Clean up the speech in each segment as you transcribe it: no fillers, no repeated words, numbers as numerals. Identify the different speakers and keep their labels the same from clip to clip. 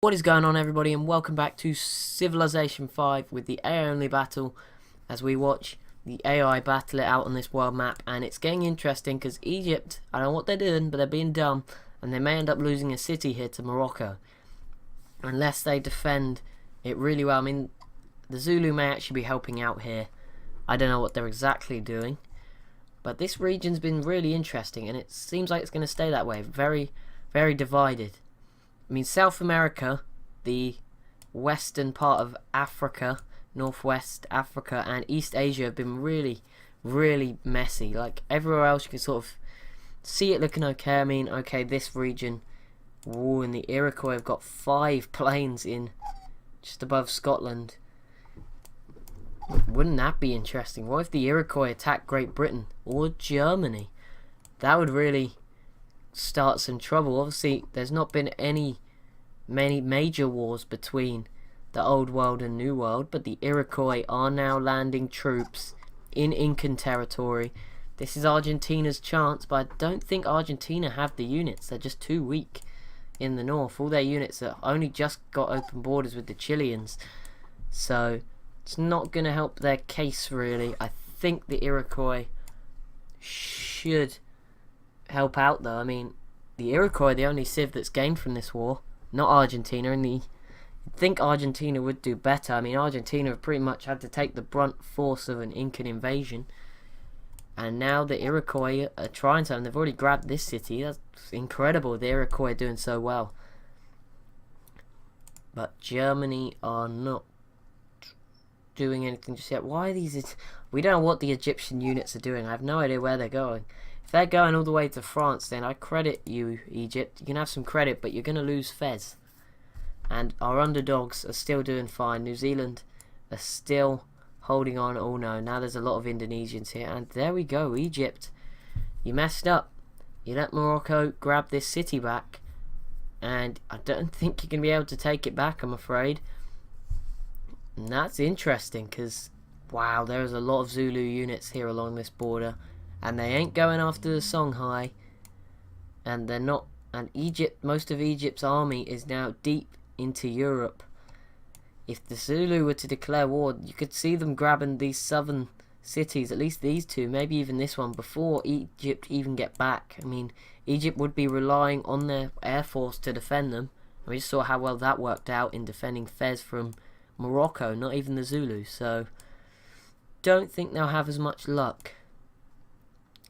Speaker 1: What is going on, everybody, and welcome back to Civilization 5 with the AI only battle as we watch the AI battle it out on this world map. And it's getting interesting because Egypt, I don't know what they're doing, but they're being dumb, and they may end up losing a city here to Morocco unless they defend it really well. I mean, the Zulu may actually be helping out here. I don't know what they're exactly doing, but this region's been really interesting, and it seems like it's going to stay that way. Very, very divided. I mean, South America, the western part of Africa, Northwest Africa, and East Asia have been really, really messy. Like, everywhere else you can sort of see it looking okay. I mean, okay, this region, ooh, and the Iroquois have got 5 planes in just above Scotland. Wouldn't that be interesting? What if the Iroquois attack Great Britain or Germany? That would really start some trouble. Obviously, there's not been many major wars between the old world and new world, but the Iroquois are now landing troops in Incan territory. This is Argentina's chance, but I don't think Argentina have the units. They're just too weak in the north. All their units have only just got open borders with the Chileans, so it's not going to help their case really. I think the Iroquois should help out though. I mean, the Iroquois are the only civ that's gained from this war, not Argentina, and you'd think Argentina would do better. I mean, Argentina have pretty much had to take the brunt force of an Incan invasion, and now the Iroquois are trying to, and they've already grabbed this city. That's incredible, the Iroquois are doing so well. But Germany are not doing anything just yet. Why are these? We don't know what the Egyptian units are doing. I have no idea where they're going. If they're going all the way to France, then I credit you, Egypt. You can have some credit, but you're going to lose Fez. And our underdogs are still doing fine. New Zealand are still holding on. Oh no, now there's a lot of Indonesians here. And there we go, Egypt. You messed up. You let Morocco grab this city back. And I don't think you're going to be able to take it back, I'm afraid. And that's interesting, because, wow, there's a lot of Zulu units here along this border. And they ain't going after the Songhai, and they're not. And Egypt, most of Egypt's army is now deep into Europe. If the Zulu were to declare war, you could see them grabbing these southern cities, at least these two, maybe even this one, before Egypt even get back. I mean, Egypt would be relying on their air force to defend them. And we just saw how well that worked out in defending Fez from Morocco, not even the Zulu. So, don't think they'll have as much luck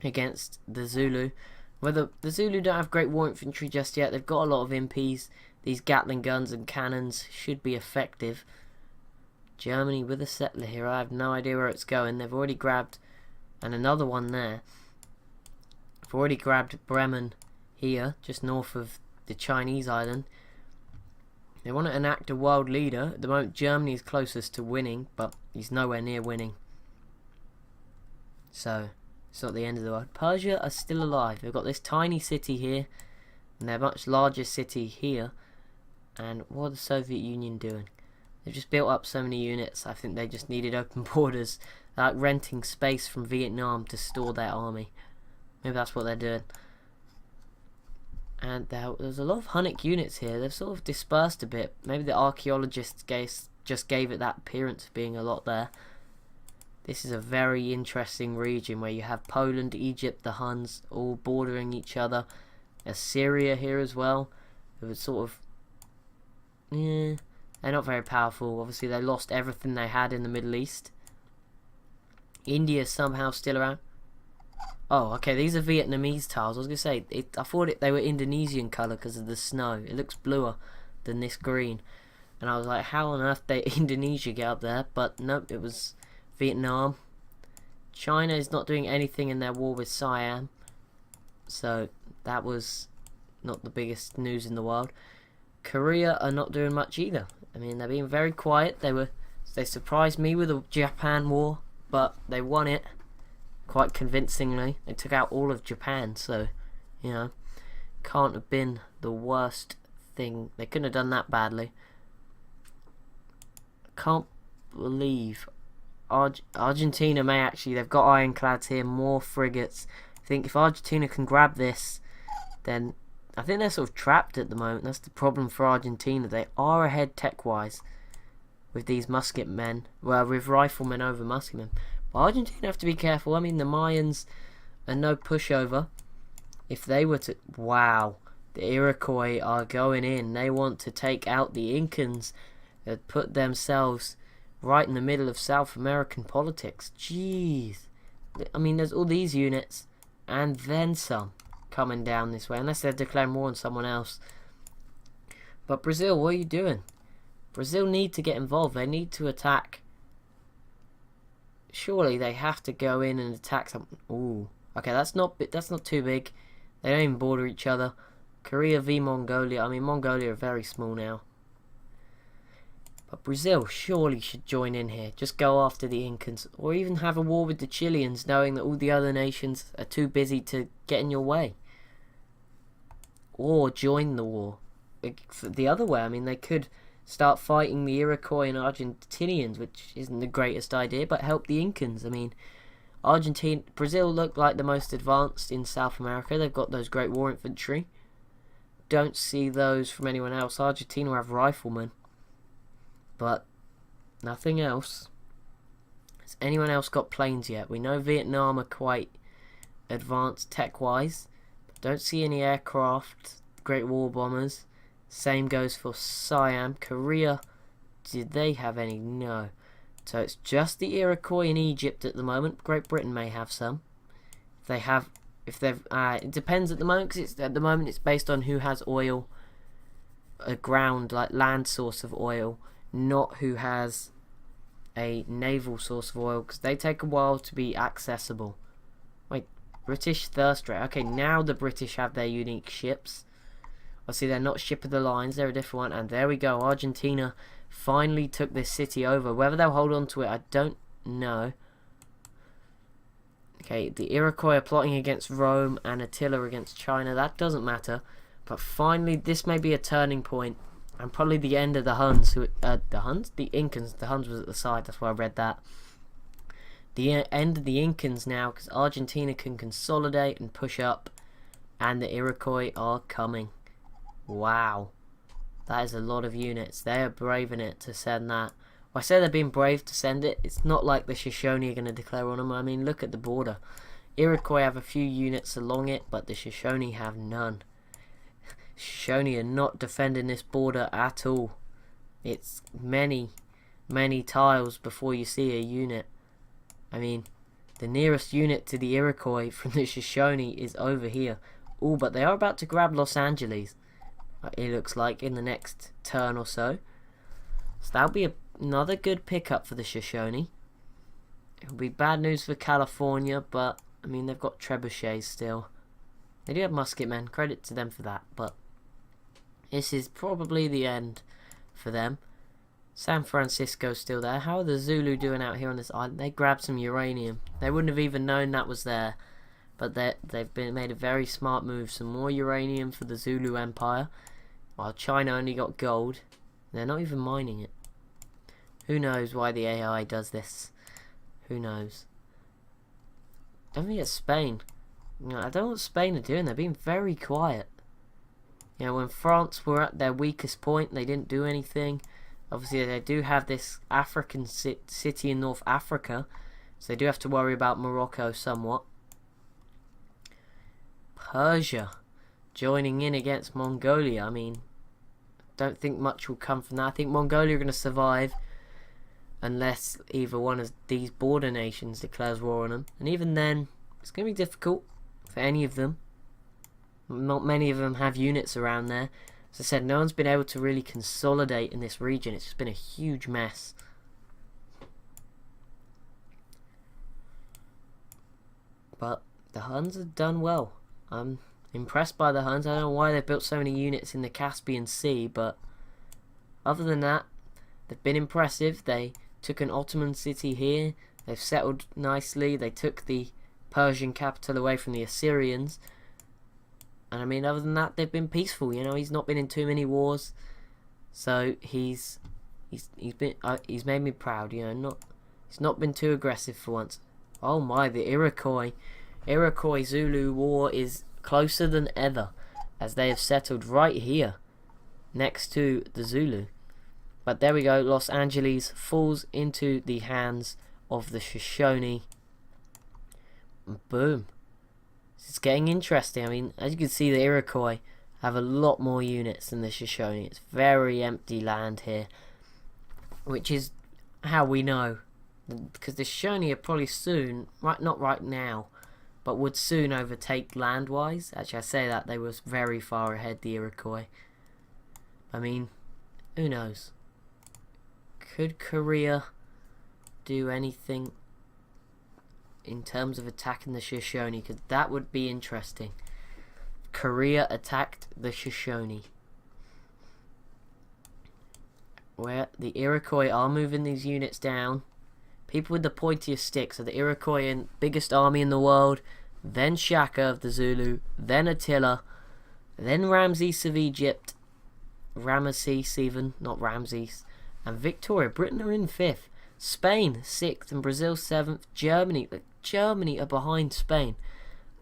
Speaker 1: against the Zulu. Whether the Zulu don't have great war infantry just yet, they've got a lot of MPs. These Gatling guns and cannons should be effective. Germany with a settler here. I have no idea where it's going. They've already grabbed, and another one there. They've already grabbed Bremen here, just north of the Chinese island. They want to enact a world leader. At the moment, Germany is closest to winning, but he's nowhere near winning. So it's not the end of the world. Persia are still alive. They've got this tiny city here, and their much larger city here. And what are the Soviet Union doing? They've just built up so many units. I think they just needed open borders. They're like renting space from Vietnam to store their army. Maybe that's what they're doing. And there's a lot of Hunnic units here. They've sort of dispersed a bit. Maybe the archaeologists just gave it that appearance of being a lot there. This is a very interesting region where you have Poland, Egypt, the Huns all bordering each other. Assyria here as well. It was sort of, they're not very powerful. Obviously they lost everything they had in the Middle East. India is somehow still around. Oh, okay, these are Vietnamese tiles. I was going to say, I thought they were Indonesian colour because of the snow. It looks bluer than this green. And I was like, how on earth did Indonesia get up there? But nope, it was Vietnam. China is not doing anything in their war with Siam, so that was not the biggest news in the world. Korea are not doing much either. I mean, they're being very quiet. They surprised me with the Japan war, but they won it quite convincingly. They took out all of Japan, so you know, can't have been the worst thing. They couldn't have done that badly. Can't believe Argentina may actually, they've got ironclads here, more frigates. I think if Argentina can grab this, then I think they're sort of trapped at the moment. That's the problem for Argentina. They are ahead tech-wise with these musket men. Well, with riflemen over musket men. But Argentina have to be careful. I mean, the Mayans are no pushover. If they were to... Wow. The Iroquois are going in. They want to take out the Incans and put themselves right in the middle of South American politics. Jeez. I mean, there's all these units and then some coming down this way, unless they're declaring war on someone else. But Brazil, what are you doing? Brazil need to get involved. They need to attack. Surely they have to go in and attack something. Ooh, okay, that's not too big. They don't even border each other. Korea v Mongolia. I mean, Mongolia are very small now. But Brazil surely should join in here. Just go after the Incans. Or even have a war with the Chileans, knowing that all the other nations are too busy to get in your way. Or join the war. The other way, I mean, they could start fighting the Iroquois and Argentinians, which isn't the greatest idea, but help the Incans. I mean, Brazil look like the most advanced in South America. They've got those great war infantry. Don't see those from anyone else. Argentina have riflemen, but nothing else. Has anyone else got planes yet? We know Vietnam are quite advanced tech-wise. Don't see any aircraft, great war bombers. Same goes for Siam. Korea, did they have any? No. So it's just the Iroquois in Egypt at the moment. Great Britain may have some. It depends at the moment, because at the moment it's based on who has oil, a ground, like land source of oil, not who has a naval source of oil, because they take a while to be accessible. Wait, British thirst rate. Okay, now the British have their unique ships. I see they're not ship of the lines, they're a different one. And there we go, Argentina finally took this city over. Whether they'll hold on to it, I don't know. Okay, the Iroquois are plotting against Rome and Attila against China. That doesn't matter. But finally, this may be a turning point. And probably the end of the Huns. The Huns? The Incans. The Huns was at the side, that's why I read that. The end of the Incans now, because Argentina can consolidate and push up. And the Iroquois are coming. Wow. That is a lot of units. They are braving it to send that. Well, I say they're being brave to send it. It's not like the Shoshone are going to declare on them. I mean, look at the border. Iroquois have a few units along it, but the Shoshone have none. Shoshone are not defending this border at all. It's many, many tiles before you see a unit. I mean, the nearest unit to the Iroquois from the Shoshone is over here. Oh, but they are about to grab Los Angeles. It looks like in the next turn or so. So that'll be another good pickup for the Shoshone. It'll be bad news for California, but I mean, they've got trebuchets still. They do have musketmen, credit to them for that, but this is probably the end for them. San Francisco's still there. How are the Zulu doing out here on this island? They grabbed some uranium. They wouldn't have even known that was there, but they've made a very smart move. Some more uranium for the Zulu Empire, while China only got gold. They're not even mining it. Who knows why the AI does this? Who knows? Don't forget Spain. You know, I don't know what Spain are doing. They're being very quiet. You know, when France were at their weakest point, they didn't do anything. Obviously, they do have this African city in North Africa, so they do have to worry about Morocco somewhat. Persia joining in against Mongolia. I mean, don't think much will come from that. I think Mongolia are going to survive unless either one of these border nations declares war on them. And even then, it's going to be difficult for any of them. Not many of them have units around there. As I said, no one's been able to really consolidate in this region. It's just been a huge mess. But the Huns have done well. I'm impressed by the Huns. I don't know why they built so many units in the Caspian Sea, but other than that, they've been impressive. They took an Ottoman city here. They've settled nicely. They took the Persian capital away from the Assyrians. And I mean, other than that, they've been peaceful. You know, he's not been in too many wars, so he's made me proud. You know, he's not been too aggressive for once. Oh my, the Iroquois Zulu war is closer than ever. as they have settled right here next to the Zulu. But there we go, Los Angeles falls into the hands of the Shoshone. Boom. It's getting interesting. I mean, as you can see, the Iroquois have a lot more units than the Shoshone. It's very empty land here, which is how we know, because the Shoshone are probably soon, not right now, but would soon overtake land-wise. Actually, I say that, they were very far ahead, the Iroquois. I mean, who knows? Could Korea do anything in terms of attacking the Shoshone? Because that would be interesting. Korea attacked the Shoshone. Where the Iroquois are moving these units down. People with the pointiest sticks are the Iroquois, biggest army in the world, then Shaka of the Zulu, then Attila, then Ramses of Egypt, Ramesses even, not Ramses, and Victoria. Britain are in 5th, Spain 6th, and Brazil 7th. Germany are behind Spain,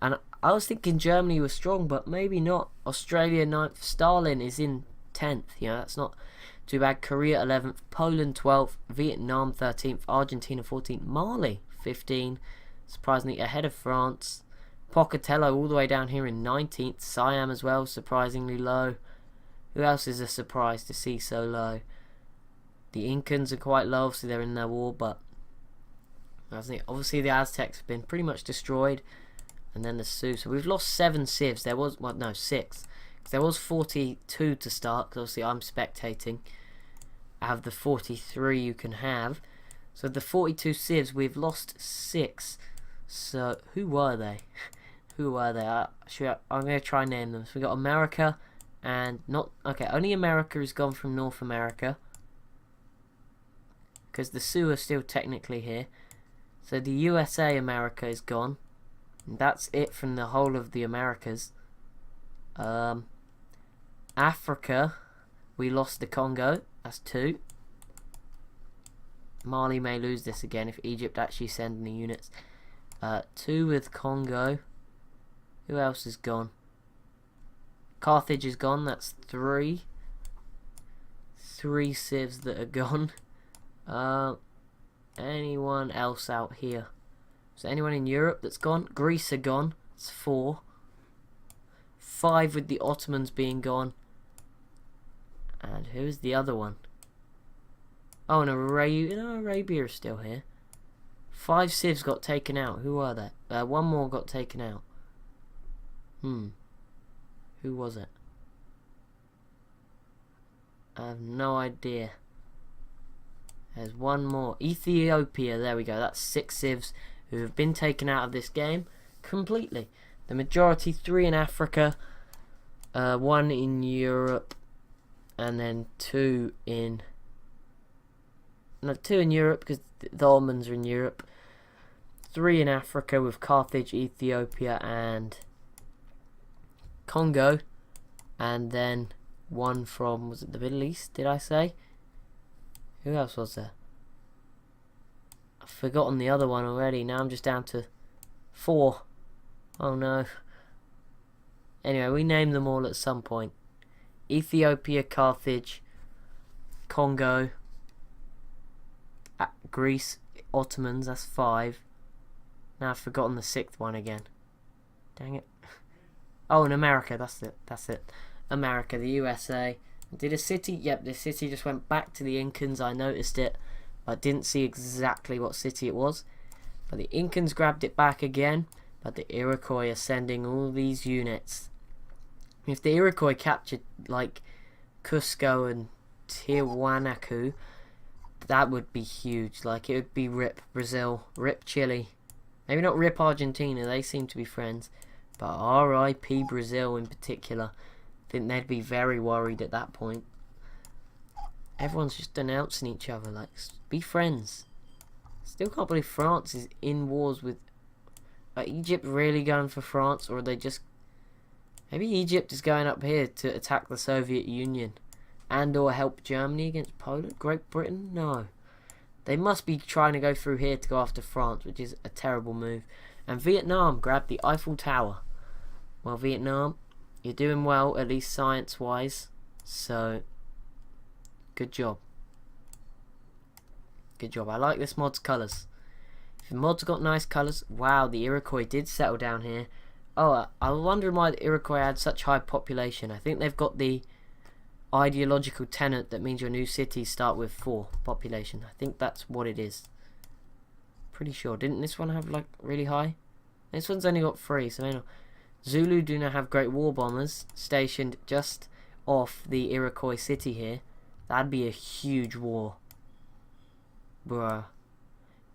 Speaker 1: and I was thinking Germany was strong, but maybe not. Australia 9th, Stalin is in 10th, that's not too bad. Korea 11th, Poland 12th, Vietnam 13th, Argentina 14th, Mali 15th, surprisingly ahead of France. Pocatello all the way down here in 19th, Siam as well, surprisingly low. Who else is a surprise to see so low? The Incans are quite low, obviously they're in their war, but obviously the Aztecs have been pretty much destroyed. And then the Sioux. So we've lost 7 civs. There was, well, no, 6. Because there was 42 to start, because obviously I'm spectating. I have the 43 you can have. So the 42 civs, we've lost 6. So who were they? Who were they? I'm going to try and name them. So we got America and not... Okay, only America has gone from North America. Because the Sioux are still technically here. So the USA America is gone. And that's it from the whole of the Americas. Africa, we lost the Congo. That's 2. Mali may lose this again if Egypt actually send any units. 2 with Congo. Who else is gone? Carthage is gone. That's 3. 3 civs that are gone. Anyone else out here? Is there anyone in Europe that's gone? Greece are gone. It's 4. 5 with the Ottomans being gone. And who's the other one? Oh, and Arabia is still here. 5 civs got taken out. Who are they? 1 more got taken out. Who was it? I have no idea. There's 1 more. Ethiopia. There we go. That's 6 civs who have been taken out of this game completely. The majority, 3 in Africa, 1 in Europe, and then 2 in... No, 2 in Europe because the Ottomans are in Europe. 3 in Africa with Carthage, Ethiopia, and Congo. And then 1 from, was it the Middle East, did I say? Who else was there? I've forgotten the other one already. Now I'm just down to 4. Oh no. Anyway, we named them all at some point. Ethiopia, Carthage, Congo, Greece, Ottomans, that's 5. Now I've forgotten the 6th one again. Dang it. Oh, and America, that's it. America, the USA. Did a city? Yep, the city just went back to the Incans. I noticed it. I didn't see exactly what city it was. But the Incans grabbed it back again. But the Iroquois are sending all these units. If the Iroquois captured, like, Cusco and Tiwanaku, that would be huge. Like, it would be rip Brazil, rip Chile. Maybe not rip Argentina, they seem to be friends. But R.I.P. Brazil in particular. I think they'd be very worried at that point. Everyone's just denouncing each other, like, be friends. Still can't believe France is in wars with... Are Egypt really going for France, or are they just... Maybe Egypt is going up here to attack the Soviet Union. And or help Germany against Poland? Great Britain? No. They must be trying to go through here to go after France, which is a terrible move. And Vietnam grabbed the Eiffel Tower. Well, Vietnam, You're doing well, at least science-wise. So, good job. Good job. I like this mod's colours. If the mod's got nice colours... Wow, the Iroquois did settle down here. Oh, I was wondering why the Iroquois had such high population. I think they've got the ideological tenet that means your new cities start with 4 population. I think that's what it is. Pretty sure. Didn't this one have like really high? This one's only got 3, so anyway. Zulu do not have great war bombers stationed just off the Iroquois city here. That'd be a huge war. Bruh.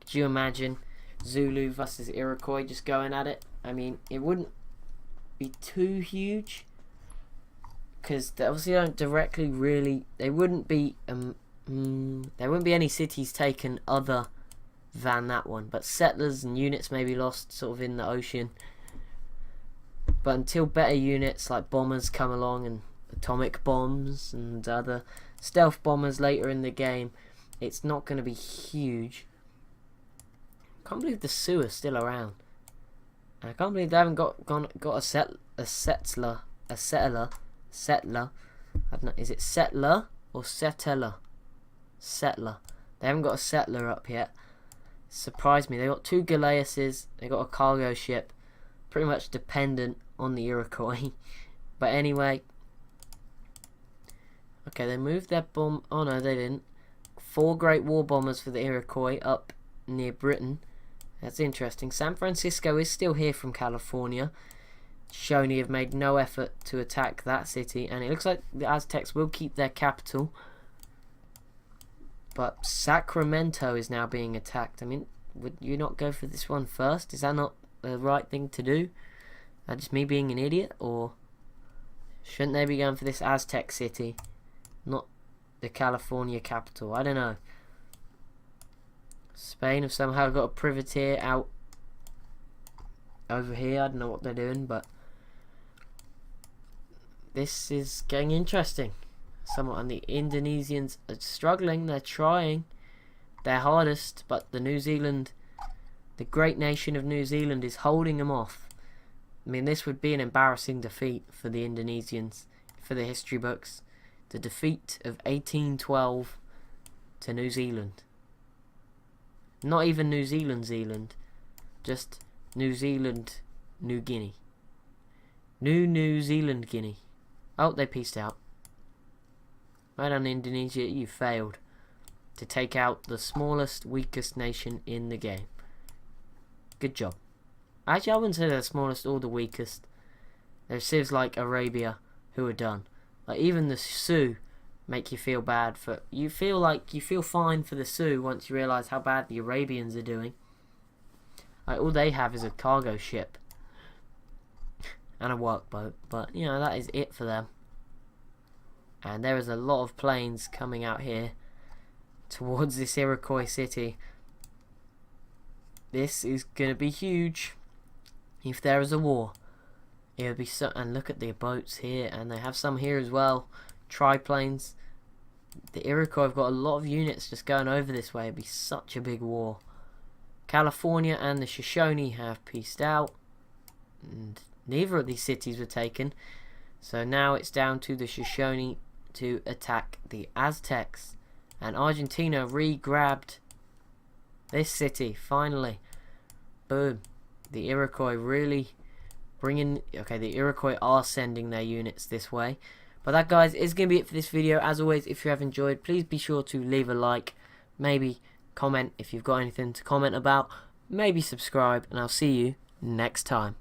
Speaker 1: Could you imagine Zulu versus Iroquois just going at it? I mean, it wouldn't be too huge, because they obviously don't directly really... They wouldn't be... there wouldn't be any cities taken other than that one. But settlers and units may be lost sort of in the ocean. But until better units like bombers come along and atomic bombs and other stealth bombers later in the game, it's not going to be huge. I can't believe the Sioux are still around. I can't believe they haven't got a settler. I don't know, is it settler or settler? Settler. They haven't got a settler up yet. Surprised me. They got 2 galleasses. They got a cargo ship. Pretty much dependent on the Iroquois. But anyway. Okay, they moved their bomb. Oh no, they didn't. 4 great war bombers for the Iroquois up near Britain. That's interesting. San Francisco is still here from California. Shoshone have made no effort to attack that city, and it looks like the Aztecs will keep their capital. But Sacramento is now being attacked. I mean, would you not go for this one first? Is that not the right thing to do? Is that just me being an idiot? Or shouldn't they be going for this Aztec city? Not the California capital. I don't know. Spain have somehow got a privateer out over here. I don't know what they're doing, but this is getting interesting somewhat. And the Indonesians are struggling. They're trying their hardest, but the great nation of New Zealand is holding them off. I mean, this would be an embarrassing defeat for the Indonesians, for the history books. The defeat of 1812 to New Zealand. Not even New Zealand, just New Zealand, New Guinea. New Zealand, Guinea. Oh, they peaced out. Right on, Indonesia, you failed to take out the smallest, weakest nation in the game. Good job. Actually, I wouldn't say they're the smallest or the weakest. There's civs like Arabia who are done. Like, even the Sioux make you feel bad for... You feel fine for the Sioux once you realise how bad the Arabians are doing. Like, all they have is a cargo ship. And a workboat. But, you know, that is it for them. And there is a lot of planes coming out here towards this Iroquois city. This is going to be huge. If there is a war, it would be so... And look at their boats here. And they have some here as well. Triplanes. The Iroquois have got a lot of units just going over this way. It'd be such a big war. California and the Shoshone have peaced out. And neither of these cities were taken. So now it's down to the Shoshone to attack the Aztecs. And Argentina re-grabbed this city, finally. Boom. The Iroquois really bringing... Okay, the Iroquois are sending their units this way. But that, guys, is going to be it for this video. As always, if you have enjoyed, please be sure to leave a like. Maybe comment if you've got anything to comment about. Maybe subscribe. And I'll see you next time.